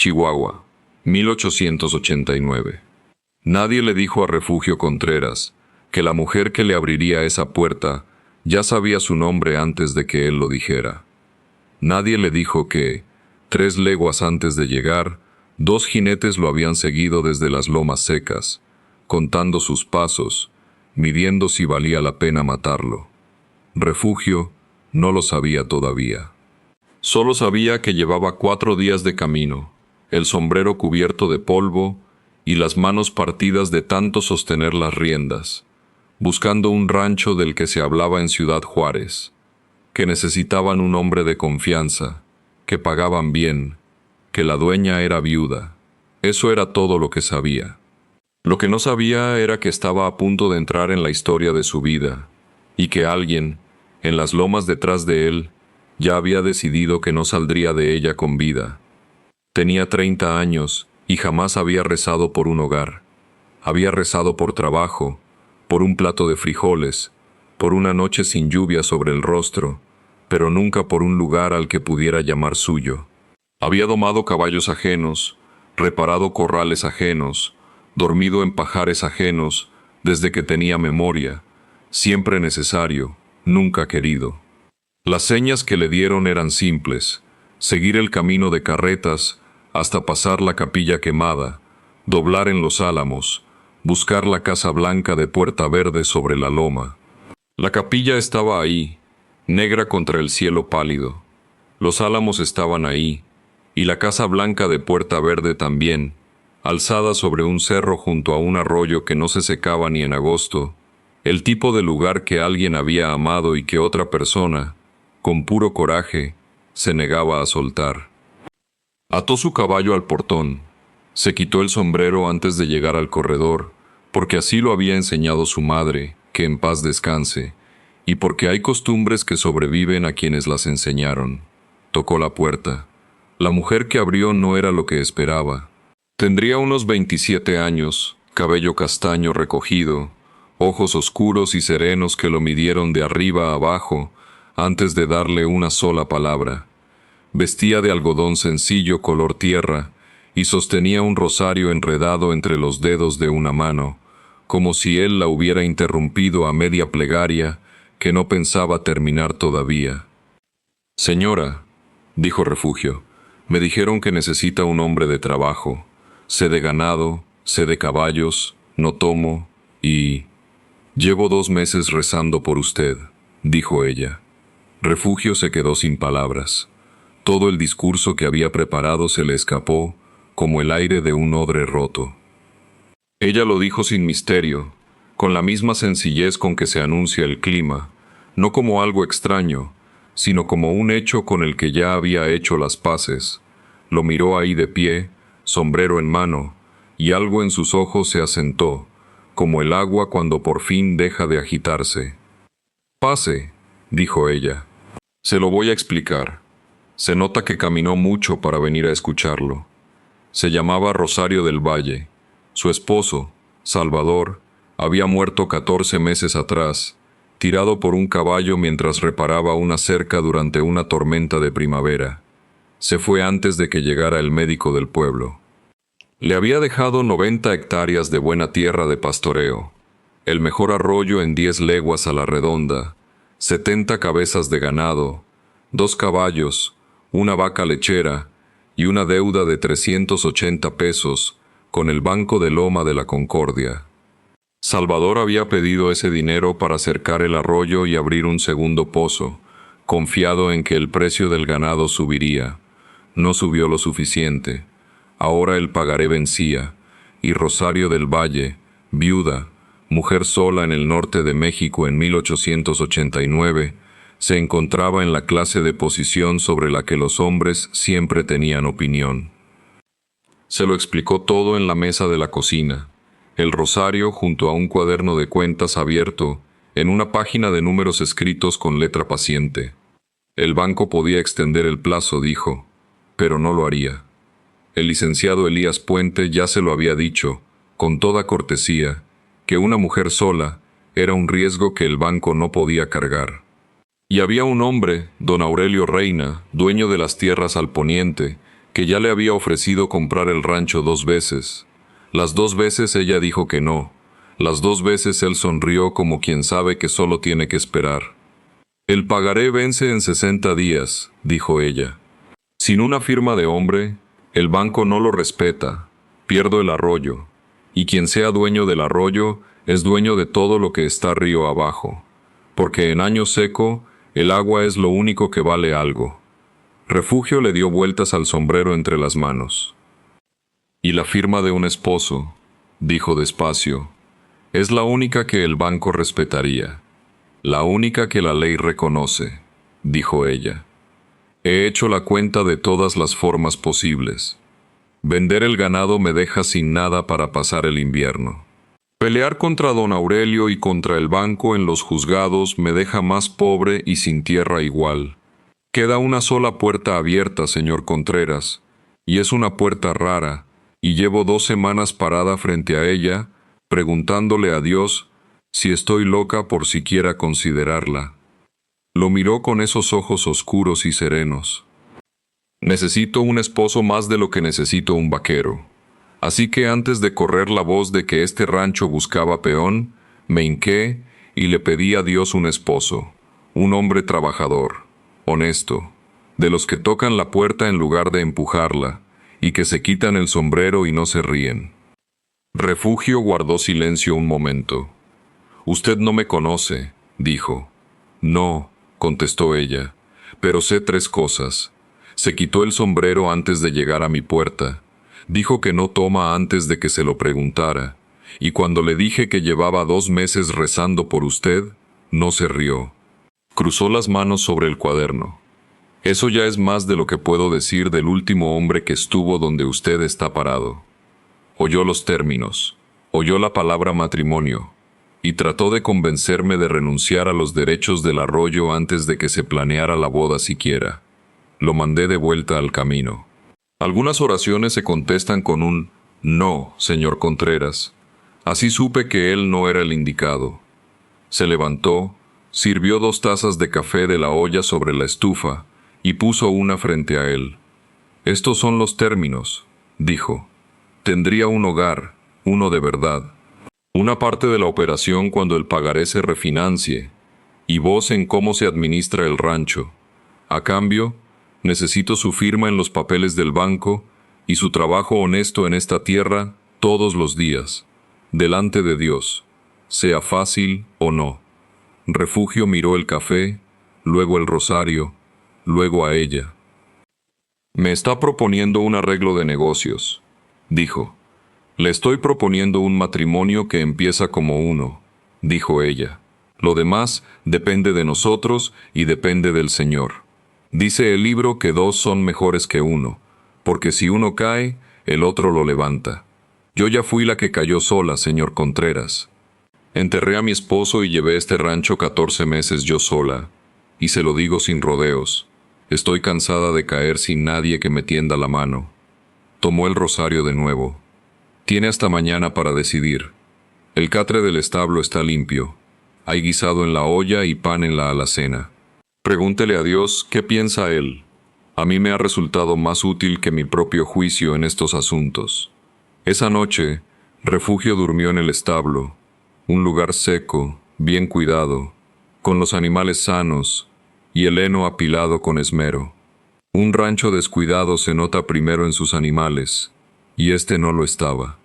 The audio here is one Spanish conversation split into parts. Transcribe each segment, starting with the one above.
Chihuahua, 1889. Nadie le dijo a Refugio Contreras que la mujer que le abriría esa puerta ya sabía su nombre antes de que él lo dijera. Nadie le dijo que, 3 leguas antes de llegar, 2 jinetes lo habían seguido desde las lomas secas, contando sus pasos, midiendo si valía la pena matarlo. Refugio no lo sabía todavía. Solo sabía que llevaba 4 días de camino, el sombrero cubierto de polvo y las manos partidas de tanto sostener las riendas, buscando un rancho del que se hablaba en Ciudad Juárez, que necesitaban un hombre de confianza, que pagaban bien, que la dueña era viuda. Eso era todo lo que sabía. Lo que no sabía era que estaba a punto de entrar en la historia de su vida, y que alguien, en las lomas detrás de él, ya había decidido que no saldría de ella con vida. Tenía 30 años y jamás había rezado por un hogar. Había rezado por trabajo, por un plato de frijoles, por una noche sin lluvia sobre el rostro, pero nunca por un lugar al que pudiera llamar suyo. Había domado caballos ajenos, reparado corrales ajenos, dormido en pajares ajenos, desde que tenía memoria, siempre necesario, nunca querido. Las señas que le dieron eran simples: seguir el camino de carretas hasta pasar la Capilla Quemada, doblar en Los Álamos, buscar la Casa Blanca de Puerta Verde sobre la loma. La capilla estaba ahí, negra contra el cielo pálido. Los Álamos estaban ahí, y la Casa Blanca de Puerta Verde también, alzada sobre un cerro junto a un arroyo que no se secaba ni en agosto, el tipo de lugar que alguien había amado y que otra persona, con puro coraje, se negaba a soltar. Ató su caballo al portón, se quitó el sombrero antes de llegar al corredor, porque así lo había enseñado su madre, que en paz descanse, y porque hay costumbres que sobreviven a quienes las enseñaron. Tocó la puerta. La mujer que abrió no era lo que esperaba. Tendría unos 27 años, cabello castaño recogido, ojos oscuros y serenos que lo midieron de arriba a abajo antes de darle una sola palabra. Vestía de algodón sencillo color tierra y sostenía un rosario enredado entre los dedos de una mano, como si él la hubiera interrumpido a media plegaria que no pensaba terminar todavía. «Señora», dijo Refugio, «me dijeron que necesita un hombre de trabajo. Sé de ganado, sé de caballos, no tomo y... Llevo 2 meses rezando por usted», dijo ella. Refugio se quedó sin palabras. Todo el discurso que había preparado se le escapó, como el aire de un odre roto. Ella lo dijo sin misterio, con la misma sencillez con que se anuncia el clima, no como algo extraño, sino como un hecho con el que ya había hecho las paces. Lo miró ahí de pie, sombrero en mano, y algo en sus ojos se asentó, como el agua cuando por fin deja de agitarse. «Pase», dijo ella. «Se lo voy a explicar». Se nota que caminó mucho para venir a escucharlo. Se llamaba Rosario del Valle. Su esposo, Salvador, había muerto 14 meses atrás, tirado por un caballo mientras reparaba una cerca durante una tormenta de primavera. Se fue antes de que llegara el médico del pueblo. Le había dejado 90 hectáreas de buena tierra de pastoreo, el mejor arroyo en 10 leguas a la redonda, 70 cabezas de ganado, 2 caballos, una vaca lechera y una deuda de 380 pesos con el Banco de Loma de la Concordia. Salvador había pedido ese dinero para cercar el arroyo y abrir un segundo pozo, confiado en que el precio del ganado subiría. No subió lo suficiente. Ahora el pagaré vencía, y Rosario del Valle, viuda, mujer sola en el norte de México en 1889, se encontraba en la clase de posición sobre la que los hombres siempre tenían opinión. Se lo explicó todo en la mesa de la cocina, el rosario junto a un cuaderno de cuentas abierto, en una página de números escritos con letra paciente. El banco podía extender el plazo, dijo, pero no lo haría. El licenciado Elías Puente ya se lo había dicho, con toda cortesía, que una mujer sola era un riesgo que el banco no podía cargar. Y había un hombre, don Aurelio Reina, dueño de las tierras al poniente, que ya le había ofrecido comprar el rancho 2 veces. Las 2 veces ella dijo que no. Las 2 veces él sonrió como quien sabe que solo tiene que esperar. El pagaré vence en 60 días, dijo ella. Sin una firma de hombre, el banco no lo respeta. Pierdo el arroyo. Y quien sea dueño del arroyo es dueño de todo lo que está río abajo. Porque en año seco, el agua es lo único que vale algo. Refugio le dio vueltas al sombrero entre las manos. Y la firma de un esposo, dijo despacio, es la única que el banco respetaría. La única que la ley reconoce, dijo ella. He hecho la cuenta de todas las formas posibles. Vender el ganado me deja sin nada para pasar el invierno. Pelear contra don Aurelio y contra el banco en los juzgados me deja más pobre y sin tierra igual. Queda una sola puerta abierta, señor Contreras, y es una puerta rara, y llevo 2 semanas parada frente a ella, preguntándole a Dios si estoy loca por siquiera considerarla. Lo miró con esos ojos oscuros y serenos. Necesito un esposo más de lo que necesito un vaquero. Así que antes de correr la voz de que este rancho buscaba peón, me hinqué y le pedí a Dios un esposo, un hombre trabajador, honesto, de los que tocan la puerta en lugar de empujarla, y que se quitan el sombrero y no se ríen. Refugio guardó silencio un momento. Usted no me conoce, dijo. No, contestó ella, pero sé 3 cosas. Se quitó el sombrero antes de llegar a mi puerta. Dijo que no toma antes de que se lo preguntara. Y cuando le dije que llevaba 2 meses rezando por usted, no se rió. Cruzó las manos sobre el cuaderno. Eso ya es más de lo que puedo decir del último hombre que estuvo donde usted está parado. Oyó los términos, oyó la palabra matrimonio, y trató de convencerme de renunciar a los derechos del arroyo antes de que se planeara la boda siquiera. Lo mandé de vuelta al camino. Algunas oraciones se contestan con un no, señor Contreras. Así supe que él no era el indicado. Se levantó, sirvió 2 tazas de café de la olla sobre la estufa y puso una frente a él. Estos son los términos, dijo. Tendría un hogar, uno de verdad. Una parte de la operación cuando el pagaré se refinancie, y vos en cómo se administra el rancho. A cambio, necesito su firma en los papeles del banco y su trabajo honesto en esta tierra todos los días, delante de Dios, sea fácil o no. Refugio miró el café, luego el rosario, luego a ella. Me está proponiendo un arreglo de negocios, dijo. Le estoy proponiendo un matrimonio que empieza como uno, dijo ella. Lo demás depende de nosotros y depende del Señor. Dice el libro que 2 son mejores que 1, porque si uno cae, el otro lo levanta. Yo ya fui la que cayó sola, señor Contreras. Enterré a mi esposo y llevé este rancho 14 meses yo sola, y se lo digo sin rodeos. Estoy cansada de caer sin nadie que me tienda la mano. Tomó el rosario de nuevo. Tiene hasta mañana para decidir. El catre del establo está limpio. Hay guisado en la olla y pan en la alacena. Pregúntele a Dios qué piensa Él. A mí me ha resultado más útil que mi propio juicio en estos asuntos. Esa noche, Refugio durmió en el establo, un lugar seco, bien cuidado, con los animales sanos y el heno apilado con esmero. Un rancho descuidado se nota primero en sus animales, y este no lo estaba.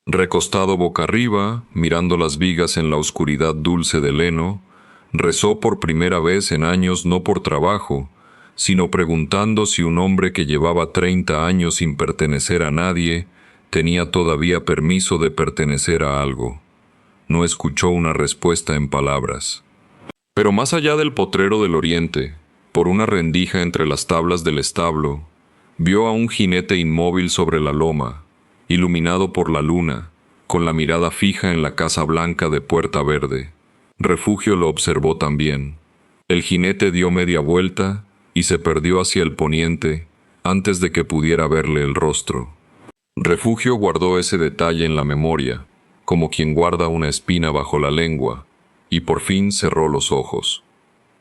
Recostado boca arriba, mirando las vigas en la oscuridad dulce del heno, rezó por primera vez en años no por trabajo, sino preguntando si un hombre que llevaba 30 años sin pertenecer a nadie tenía todavía permiso de pertenecer a algo. No escuchó una respuesta en palabras. Pero más allá del potrero del oriente, por una rendija entre las tablas del establo, vio a un jinete inmóvil sobre la loma, iluminado por la luna, con la mirada fija en la casa blanca de Puerta Verde. Refugio lo observó también. El jinete dio media vuelta y se perdió hacia el poniente antes de que pudiera verle el rostro. Refugio guardó ese detalle en la memoria, como quien guarda una espina bajo la lengua, y por fin cerró los ojos.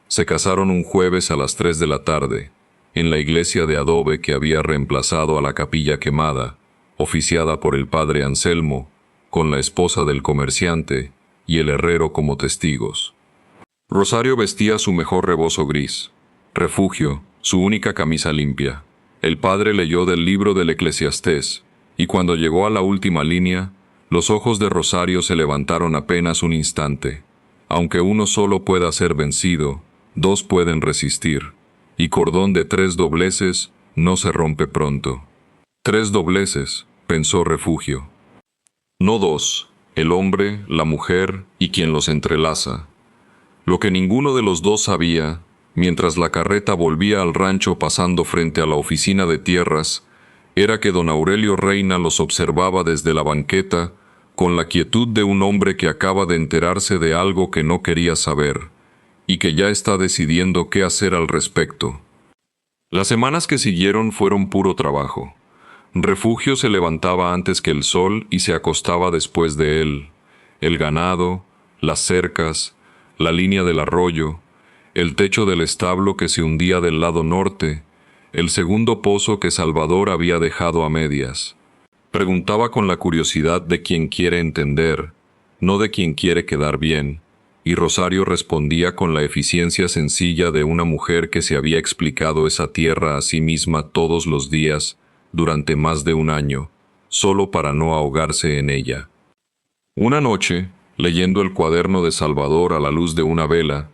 Se casaron un jueves a las 3 de la tarde. en la iglesia de adobe que había reemplazado a la capilla quemada, oficiada por el padre Anselmo, con la esposa del comerciante y el herrero como testigos. Rosario vestía su mejor rebozo gris, Refugio, su única camisa limpia. El padre leyó del libro del Eclesiastés, y cuando llegó a la última línea, los ojos de Rosario se levantaron apenas un instante. Aunque uno solo pueda ser vencido, dos pueden resistir, y cordón de 3 dobleces no se rompe pronto. 3 dobleces, pensó Refugio. No 2, el hombre, la mujer y quien los entrelaza. Lo que ninguno de los dos sabía, mientras la carreta volvía al rancho pasando frente a la oficina de tierras, era que don Aurelio Reina los observaba desde la banqueta con la quietud de un hombre que acaba de enterarse de algo que no quería saber y que ya está decidiendo qué hacer al respecto. Las semanas que siguieron fueron puro trabajo. Refugio se levantaba antes que el sol y se acostaba después de él. El ganado, las cercas, la línea del arroyo, el techo del establo que se hundía del lado norte, el segundo pozo que Salvador había dejado a medias. Preguntaba con la curiosidad de quien quiere entender, no de quien quiere quedar bien, y Rosario respondía con la eficiencia sencilla de una mujer que se había explicado esa tierra a sí misma todos los días durante más de un año, solo para no ahogarse en ella. Una noche, leyendo el cuaderno de Salvador a la luz de una vela,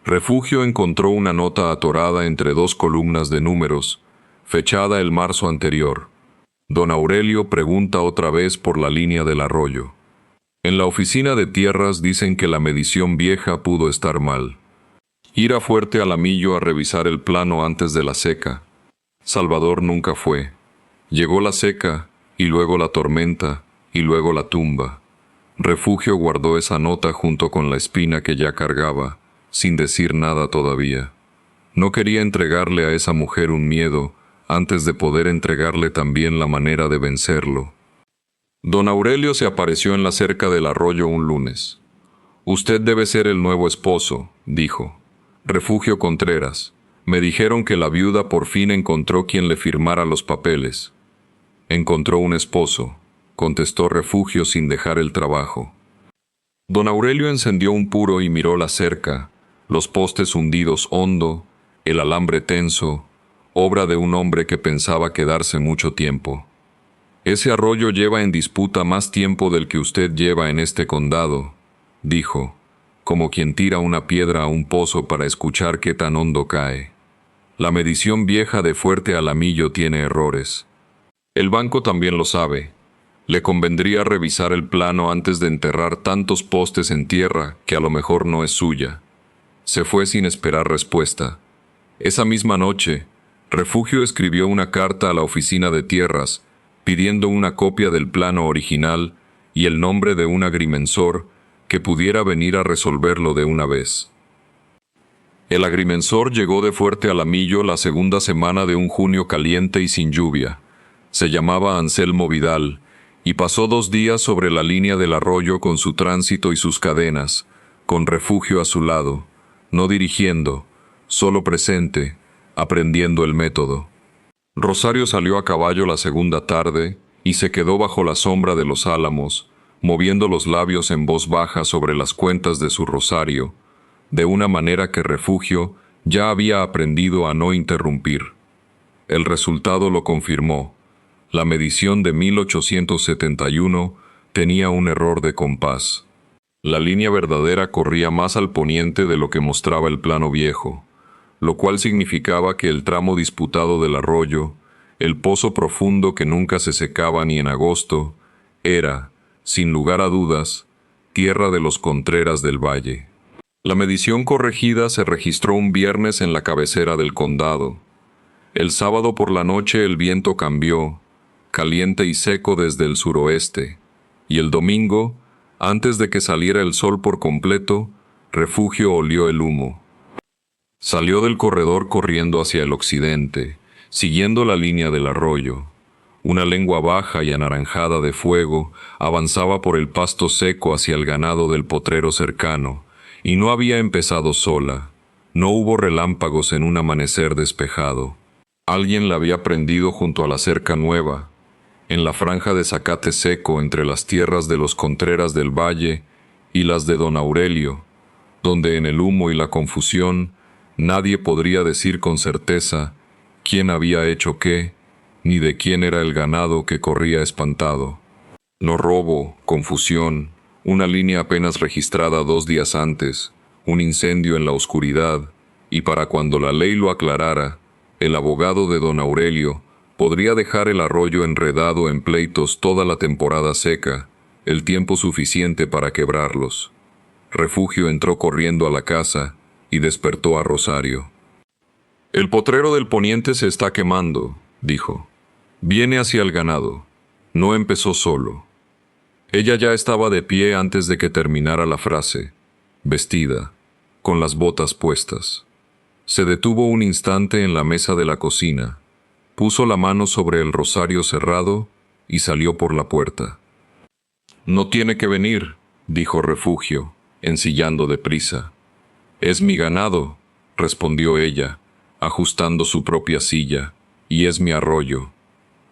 Refugio encontró una nota atorada entre 2 columnas de números, fechada el marzo anterior. Don Aurelio pregunta otra vez por la línea del arroyo. En la oficina de tierras dicen que la medición vieja pudo estar mal. Ir a Fuerte Alamillo a revisar el plano antes de la seca. Salvador nunca fue. Llegó la seca, y luego la tormenta, y luego la tumba. Refugio guardó esa nota junto con la espina que ya cargaba, sin decir nada todavía. No quería entregarle a esa mujer un miedo, antes de poder entregarle también la manera de vencerlo. Don Aurelio se apareció en la cerca del arroyo un lunes. «Usted debe ser el nuevo esposo», dijo. «Refugio Contreras. Me dijeron que la viuda por fin encontró quien le firmara los papeles». «Encontró un esposo», contestó Refugio sin dejar el trabajo. Don Aurelio encendió un puro y miró la cerca, los postes hundidos hondo, el alambre tenso, obra de un hombre que pensaba quedarse mucho tiempo. «Ese arroyo lleva en disputa más tiempo del que usted lleva en este condado», dijo, como quien tira una piedra a un pozo para escuchar qué tan hondo cae. «La medición vieja de Fuerte Alamillo tiene errores. El banco también lo sabe. Le convendría revisar el plano antes de enterrar tantos postes en tierra que a lo mejor no es suya». Se fue sin esperar respuesta. Esa misma noche, Refugio escribió una carta a la oficina de tierras, pidiendo una copia del plano original y el nombre de un agrimensor que pudiera venir a resolverlo de una vez. El agrimensor llegó de Fuerte Alamillo la segunda semana de un junio caliente y sin lluvia. Se llamaba Anselmo Vidal, y pasó 2 días sobre la línea del arroyo con su tránsito y sus cadenas, con Refugio a su lado, no dirigiendo, solo presente, aprendiendo el método. Rosario salió a caballo la segunda tarde y se quedó bajo la sombra de los álamos, moviendo los labios en voz baja sobre las cuentas de su rosario, de una manera que Refugio ya había aprendido a no interrumpir. El resultado lo confirmó. La medición de 1871 tenía un error de compás. La línea verdadera corría más al poniente de lo que mostraba el plano viejo, lo cual significaba que el tramo disputado del arroyo, el pozo profundo que nunca se secaba ni en agosto, era, sin lugar a dudas, tierra de los Contreras del Valle. La medición corregida se registró un viernes en la cabecera del condado. El sábado por la noche el viento cambió, caliente y seco desde el suroeste, y el domingo, antes de que saliera el sol por completo, Refugio olió el humo. Salió del corredor corriendo hacia el occidente, siguiendo la línea del arroyo. Una lengua baja y anaranjada de fuego avanzaba por el pasto seco hacia el ganado del potrero cercano, y no había empezado sola. No hubo relámpagos en un amanecer despejado. Alguien la había prendido junto a la cerca nueva, en la franja de zacate seco entre las tierras de los Contreras del Valle y las de don Aurelio, donde en el humo y la confusión nadie podría decir con certeza quién había hecho qué, ni de quién era el ganado que corría espantado. No robo, confusión, una línea apenas registrada 2 días antes, un incendio en la oscuridad, y para cuando la ley lo aclarara, el abogado de don Aurelio podría dejar el arroyo enredado en pleitos toda la temporada seca, el tiempo suficiente para quebrarlos. Refugio entró corriendo a la casa y despertó a Rosario. «El potrero del poniente se está quemando», dijo. «Viene hacia el ganado. No empezó solo». Ella ya estaba de pie antes de que terminara la frase, vestida, con las botas puestas. Se detuvo un instante en la mesa de la cocina, puso la mano sobre el rosario cerrado y salió por la puerta. «No tiene que venir», dijo Refugio, ensillando deprisa. «Es mi ganado», respondió ella, ajustando su propia silla, «y es mi arroyo.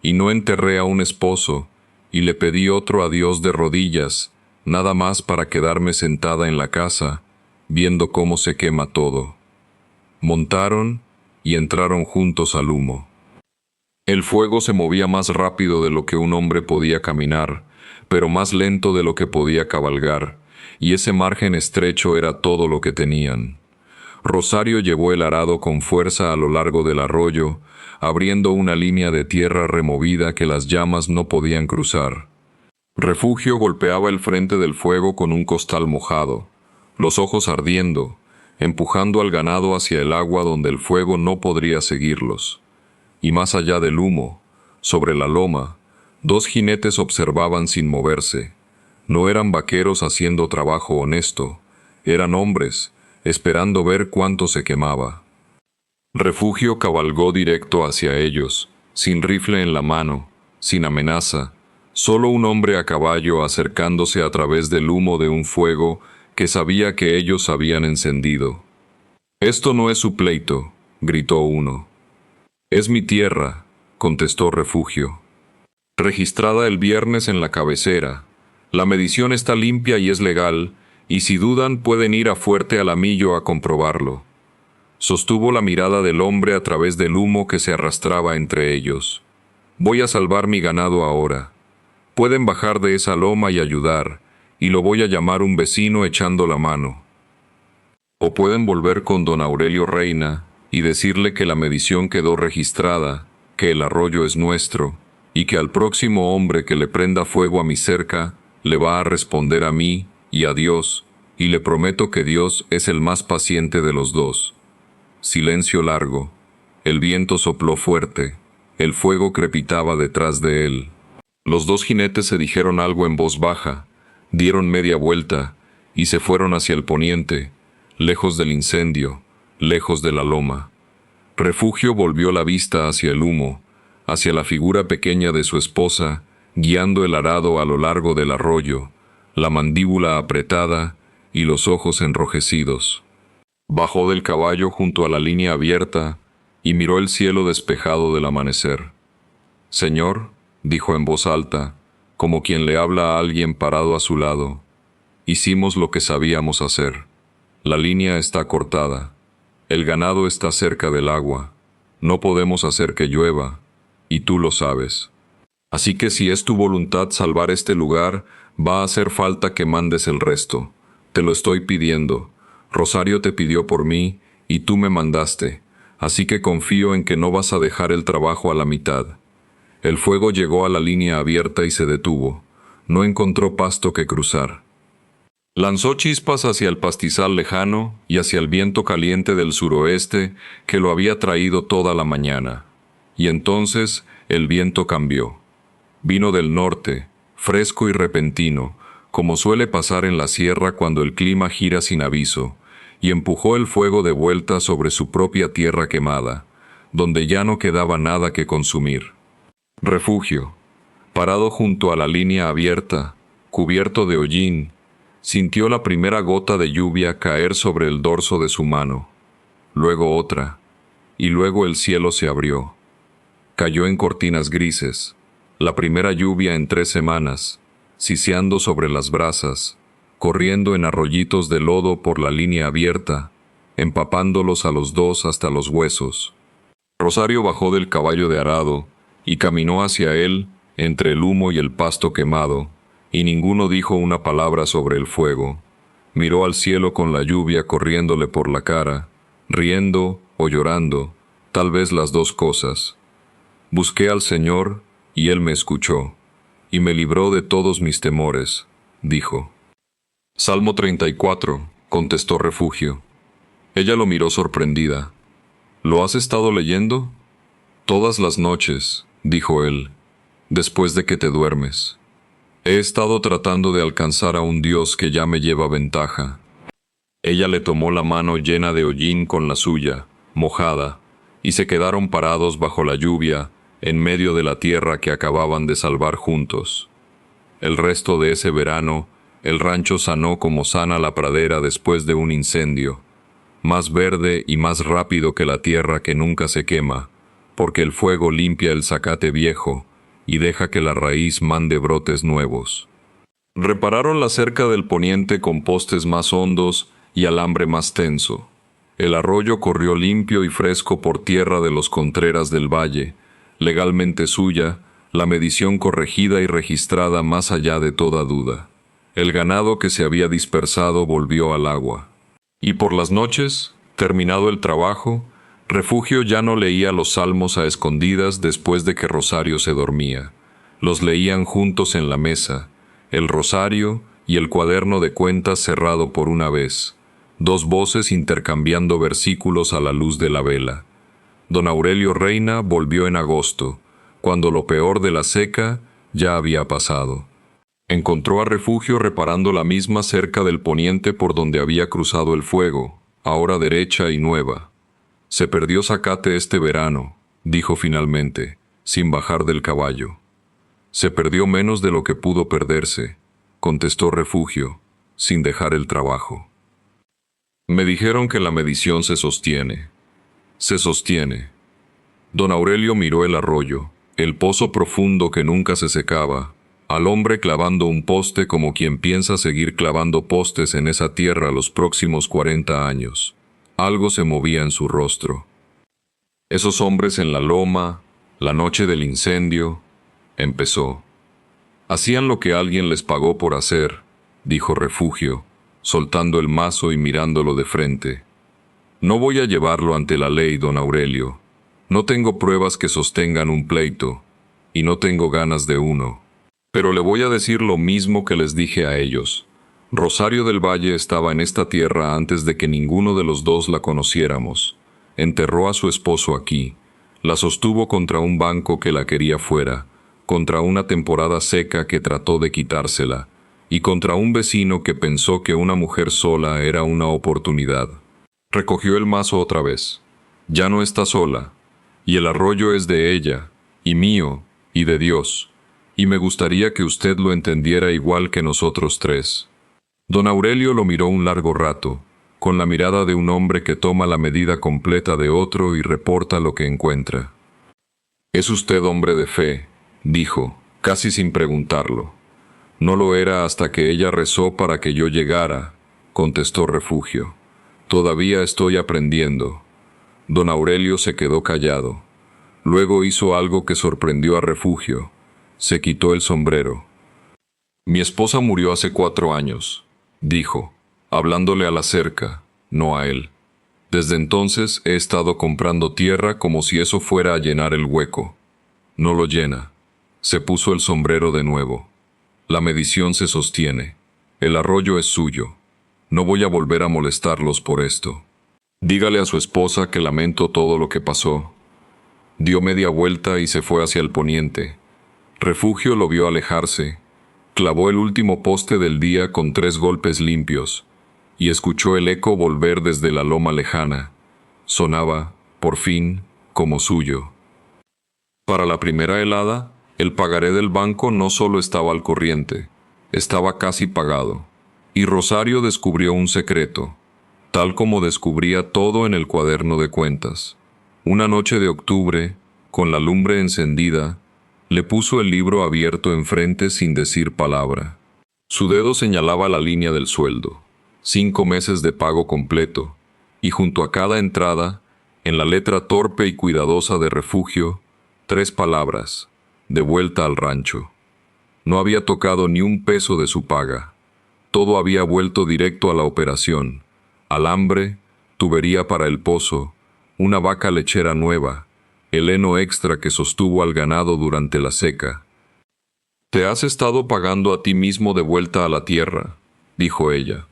Y no enterré a un esposo, y le pedí otro a Dios de rodillas, nada más para quedarme sentada en la casa, viendo cómo se quema todo». Montaron y entraron juntos al humo. El fuego se movía más rápido de lo que un hombre podía caminar, pero más lento de lo que podía cabalgar, y ese margen estrecho era todo lo que tenían. Rosario llevó el arado con fuerza a lo largo del arroyo, abriendo una línea de tierra removida que las llamas no podían cruzar. Refugio golpeaba el frente del fuego con un costal mojado, los ojos ardiendo, empujando al ganado hacia el agua donde el fuego no podría seguirlos. Y más allá del humo, sobre la loma, 2 jinetes observaban sin moverse. No eran vaqueros haciendo trabajo honesto, eran hombres, esperando ver cuánto se quemaba. Refugio cabalgó directo hacia ellos, sin rifle en la mano, sin amenaza, solo un hombre a caballo acercándose a través del humo de un fuego que sabía que ellos habían encendido. «Esto no es su pleito», gritó uno. «Es mi tierra», contestó Refugio. «Registrada el viernes en la cabecera. La medición está limpia y es legal, y si dudan pueden ir a Fuerte Alamillo a comprobarlo». Sostuvo la mirada del hombre a través del humo que se arrastraba entre ellos. «Voy a salvar mi ganado ahora. Pueden bajar de esa loma y ayudar, y lo voy a llamar un vecino echando la mano. O pueden volver con don Aurelio Reina y decirle que la medición quedó registrada, que el arroyo es nuestro, y que al próximo hombre que le prenda fuego a mi cerca, le va a responder a mí y a Dios, y le prometo que Dios es el más paciente de los dos». Silencio largo. El viento sopló fuerte. El fuego crepitaba detrás de él. Los 2 jinetes se dijeron algo en voz baja, dieron media vuelta y se fueron hacia el poniente, lejos del incendio, lejos de la loma. Refugio volvió la vista hacia el humo, hacia la figura pequeña de su esposa, guiando el arado a lo largo del arroyo, la mandíbula apretada y los ojos enrojecidos. Bajó del caballo junto a la línea abierta y miró el cielo despejado del amanecer. «Señor», dijo en voz alta, como quien le habla a alguien parado a su lado, «hicimos lo que sabíamos hacer. La línea está cortada. El ganado está cerca del agua. No podemos hacer que llueva, y tú lo sabes. Así que si es tu voluntad salvar este lugar, va a hacer falta que mandes el resto. Te lo estoy pidiendo. Rosario te pidió por mí, y tú me mandaste, así que confío en que no vas a dejar el trabajo a la mitad». El fuego llegó a la línea abierta y se detuvo. No encontró pasto que cruzar. Lanzó chispas hacia el pastizal lejano y hacia el viento caliente del suroeste que lo había traído toda la mañana. Y entonces el viento cambió. Vino del norte, fresco y repentino, como suele pasar en la sierra cuando el clima gira sin aviso, y empujó el fuego de vuelta sobre su propia tierra quemada, donde ya no quedaba nada que consumir. Refugio, parado junto a la línea abierta, cubierto de hollín, sintió la primera gota de lluvia caer sobre el dorso de su mano, luego otra, y luego el cielo se abrió. Cayó en cortinas grises, la primera lluvia en 3 semanas, siseando sobre las brasas, corriendo en arroyitos de lodo por la línea abierta, empapándolos a los dos hasta los huesos. Rosario bajó del caballo de arado y caminó hacia él entre el humo y el pasto quemado, y ninguno dijo una palabra sobre el fuego. Miró al cielo con la lluvia corriéndole por la cara, riendo o llorando, tal vez las dos cosas. Busqué al Señor, y Él me escuchó, y me libró de todos mis temores, dijo. Salmo 34, contestó Refugio. Ella lo miró sorprendida. ¿Lo has estado leyendo? Todas las noches, dijo él, después de que te duermes. He estado tratando de alcanzar a un Dios que ya me lleva ventaja. Ella le tomó la mano llena de hollín con la suya, mojada, y se quedaron parados bajo la lluvia, en medio de la tierra que acababan de salvar juntos. El resto de ese verano, el rancho sanó como sana la pradera después de un incendio, más verde y más rápido que la tierra que nunca se quema, porque el fuego limpia el zacate viejo y deja que la raíz mande brotes nuevos. Repararon la cerca del poniente con postes más hondos y alambre más tenso. El arroyo corrió limpio y fresco por tierra de los Contreras del Valle, legalmente suya, la medición corregida y registrada más allá de toda duda. El ganado que se había dispersado volvió al agua. Y por las noches, terminado el trabajo, Refugio ya no leía los salmos a escondidas después de que Rosario se dormía. Los leían juntos en la mesa, el rosario y el cuaderno de cuentas cerrado por una vez, dos voces intercambiando versículos a la luz de la vela. Don Aurelio Reina volvió en agosto, cuando lo peor de la seca ya había pasado. Encontró a Refugio reparando la misma cerca del poniente por donde había cruzado el fuego, ahora derecha y nueva. Se perdió zacate este verano, dijo finalmente, sin bajar del caballo. Se perdió menos de lo que pudo perderse, contestó Refugio, sin dejar el trabajo. Me dijeron que la medición se sostiene. Se sostiene. Don Aurelio miró el arroyo, el pozo profundo que nunca se secaba, al hombre clavando un poste como quien piensa seguir clavando postes en esa tierra los próximos 40 años. Algo se movía en su rostro. Esos hombres en la loma, la noche del incendio, empezó. Hacían lo que alguien les pagó por hacer, dijo Refugio, soltando el mazo y mirándolo de frente. No voy a llevarlo ante la ley, don Aurelio. No tengo pruebas que sostengan un pleito, y no tengo ganas de uno. Pero le voy a decir lo mismo que les dije a ellos. Rosario del Valle estaba en esta tierra antes de que ninguno de los dos la conociéramos. Enterró a su esposo aquí. La sostuvo contra un banco que la quería fuera, contra una temporada seca que trató de quitársela, y contra un vecino que pensó que una mujer sola era una oportunidad. Recogió el mazo otra vez. Ya no está sola, y el arroyo es de ella, y mío, y de Dios, y me gustaría que usted lo entendiera igual que nosotros tres. Don Aurelio lo miró un largo rato, con la mirada de un hombre que toma la medida completa de otro y reporta lo que encuentra. «Es usted hombre de fe», dijo, casi sin preguntarlo. «No lo era hasta que ella rezó para que yo llegara», contestó Refugio. «Todavía estoy aprendiendo». Don Aurelio se quedó callado. Luego hizo algo que sorprendió a Refugio. Se quitó el sombrero. «Mi esposa murió hace 4 años», dijo, hablándole a la cerca, no a él. «Desde entonces he estado comprando tierra como si eso fuera a llenar el hueco. No lo llena». Se puso el sombrero de nuevo. «La medición se sostiene. El arroyo es suyo. No voy a volver a molestarlos por esto. Dígale a su esposa que lamento todo lo que pasó». Dio media vuelta y se fue hacia el poniente. Refugio lo vio alejarse. Clavó el último poste del día con 3 golpes limpios, y escuchó el eco volver desde la loma lejana. Sonaba, por fin, como suyo. Para la primera helada, el pagaré del banco no solo estaba al corriente, estaba casi pagado. Y Rosario descubrió un secreto, tal como descubría todo en el cuaderno de cuentas. Una noche de octubre, con la lumbre encendida, le puso el libro abierto enfrente sin decir palabra. Su dedo señalaba la línea del sueldo, 5 meses de pago completo, y junto a cada entrada, en la letra torpe y cuidadosa de Refugio, 3 palabras: de vuelta al rancho. No había tocado ni un peso de su paga. Todo había vuelto directo a la operación: alambre, tubería para el pozo, una vaca lechera nueva, el heno extra que sostuvo al ganado durante la seca. «Te has estado pagando a ti mismo de vuelta a la tierra», dijo ella.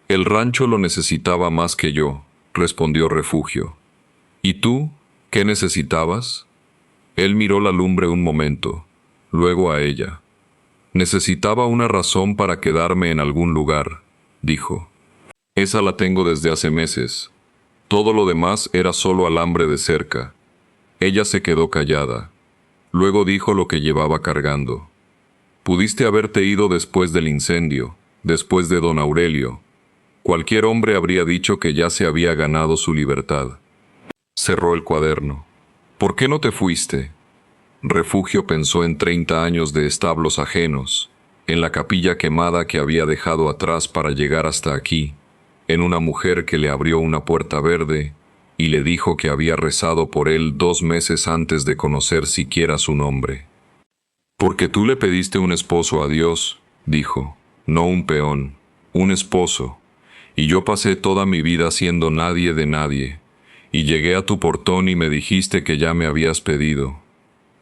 «El rancho lo necesitaba más que yo», respondió Refugio. «¿Y tú? ¿Qué necesitabas?» Él miró la lumbre un momento, luego a ella. «Necesitaba una razón para quedarme en algún lugar», dijo. «Esa la tengo desde hace meses. Todo lo demás era solo alambre de cerca». Ella se quedó callada. Luego dijo lo que llevaba cargando. «Pudiste haberte ido después del incendio, después de don Aurelio. Cualquier hombre habría dicho que ya se había ganado su libertad». Cerró el cuaderno. «¿Por qué no te fuiste?» Refugio pensó en 30 años de establos ajenos, en la capilla quemada que había dejado atrás para llegar hasta aquí, en una mujer que le abrió una puerta verde y le dijo que había rezado por él 2 meses antes de conocer siquiera su nombre. «Porque tú le pediste un esposo a Dios», dijo, «no un peón, un esposo, y yo pasé toda mi vida siendo nadie de nadie, y llegué a tu portón y me dijiste que ya me habías pedido».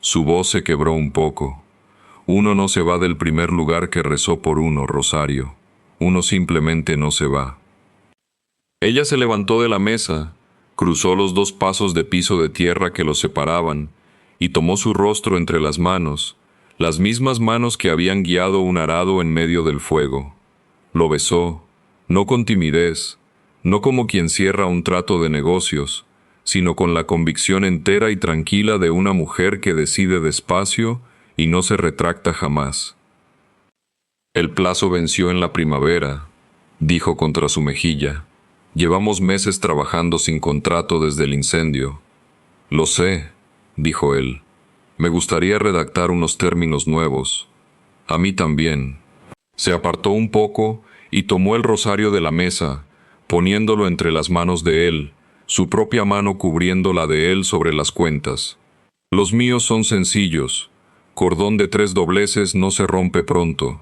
Su voz se quebró un poco. «Uno no se va del primer lugar que rezó por uno, Rosario. Uno simplemente no se va». Ella se levantó de la mesa, cruzó los 2 pasos de piso de tierra que los separaban, y tomó su rostro entre las mismas manos que habían guiado un arado en medio del fuego. Lo besó, no con timidez, no como quien cierra un trato de negocios, sino con la convicción entera y tranquila de una mujer que decide despacio y no se retracta jamás. «El plazo venció en la primavera», dijo contra su mejilla. «Llevamos meses trabajando sin contrato desde el incendio». «Lo sé», dijo él. «Me gustaría redactar unos términos nuevos». «A mí también». Se apartó un poco y tomó el rosario de la mesa, poniéndolo entre las manos de él, su propia mano cubriendo la de él sobre las cuentas. «Los míos son sencillos. Cordón de 3 dobleces no se rompe pronto.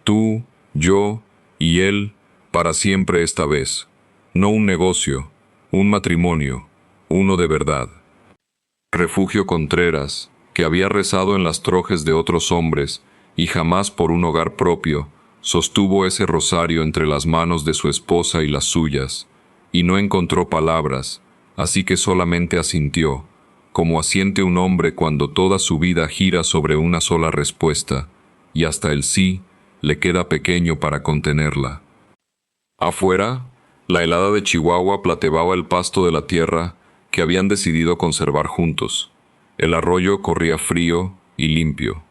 Tú, yo y él, para siempre esta vez. No un negocio, un matrimonio, uno de verdad». Refugio Contreras, que había rezado en las trojes de otros hombres y jamás por un hogar propio, sostuvo ese rosario entre las manos de su esposa y las suyas, y no encontró palabras, así que solamente asintió, como asiente un hombre cuando toda su vida gira sobre una sola respuesta, y hasta el sí le queda pequeño para contenerla. Afuera, la helada de Chihuahua plateaba el pasto de la tierra que habían decidido conservar juntos. El arroyo corría frío y limpio.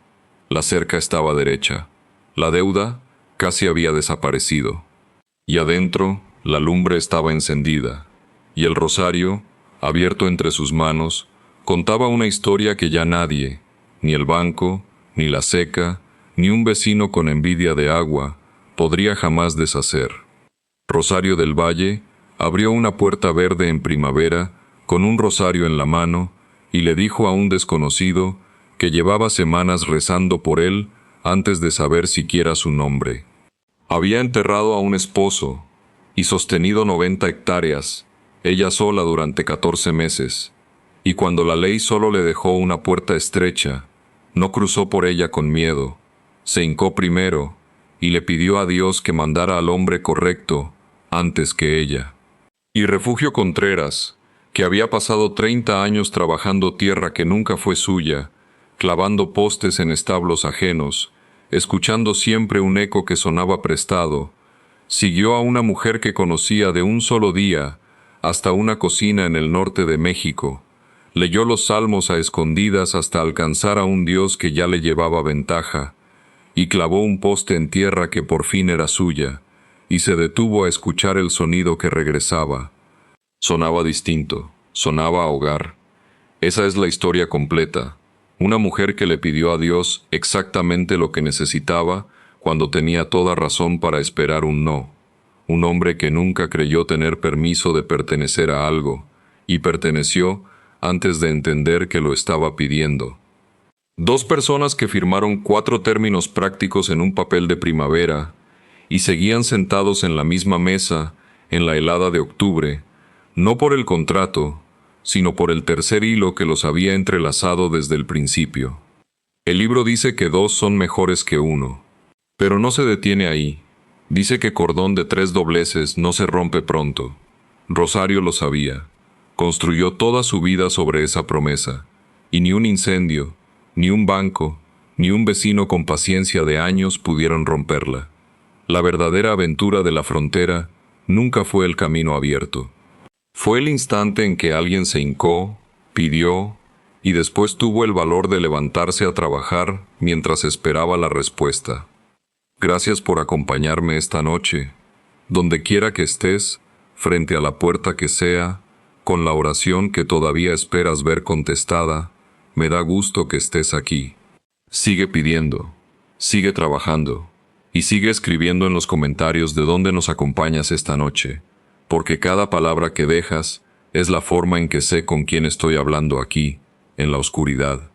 La cerca estaba derecha. La deuda casi había desaparecido. Y adentro, la lumbre estaba encendida, y el rosario, abierto entre sus manos, contaba una historia que ya nadie, ni el banco, ni la seca, ni un vecino con envidia de agua, podría jamás deshacer. Rosario del Valle abrió una puerta verde en primavera, con un rosario en la mano, y le dijo a un desconocido que llevaba semanas rezando por él antes de saber siquiera su nombre. Había enterrado a un esposo y sostenido 90 hectáreas, ella sola durante 14 meses, y cuando la ley solo le dejó una puerta estrecha, no cruzó por ella con miedo, se hincó primero y le pidió a Dios que mandara al hombre correcto antes que ella. Y Refugio Contreras, que había pasado 30 años trabajando tierra que nunca fue suya, clavando postes en establos ajenos, escuchando siempre un eco que sonaba prestado, siguió a una mujer que conocía de un solo día hasta una cocina en el norte de México, leyó los salmos a escondidas hasta alcanzar a un Dios que ya le llevaba ventaja, y clavó un poste en tierra que por fin era suya, y se detuvo a escuchar el sonido que regresaba. Sonaba distinto, sonaba a hogar. Esa es la historia completa. Una mujer que le pidió a Dios exactamente lo que necesitaba cuando tenía toda razón para esperar un no. Un hombre que nunca creyó tener permiso de pertenecer a algo, y perteneció antes de entender que lo estaba pidiendo. Dos personas que firmaron 4 términos prácticos en un papel de primavera y seguían sentados en la misma mesa en la helada de octubre, no por el contrato, sino por el tercer hilo que los había entrelazado desde el principio. El libro dice que 2 son mejores que 1, pero no se detiene ahí. Dice que cordón de 3 dobleces no se rompe pronto. Rosario lo sabía. Construyó toda su vida sobre esa promesa, y ni un incendio, ni un banco, ni un vecino con paciencia de años pudieron romperla. La verdadera aventura de la frontera nunca fue el camino abierto. Fue el instante en que alguien se hincó, pidió, y después tuvo el valor de levantarse a trabajar mientras esperaba la respuesta. Gracias por acompañarme esta noche, donde quiera que estés, frente a la puerta que sea, con la oración que todavía esperas ver contestada. Me da gusto que estés aquí. Sigue pidiendo, sigue trabajando, y sigue escribiendo en los comentarios de dónde nos acompañas esta noche, porque cada palabra que dejas es la forma en que sé con quién estoy hablando aquí, en la oscuridad.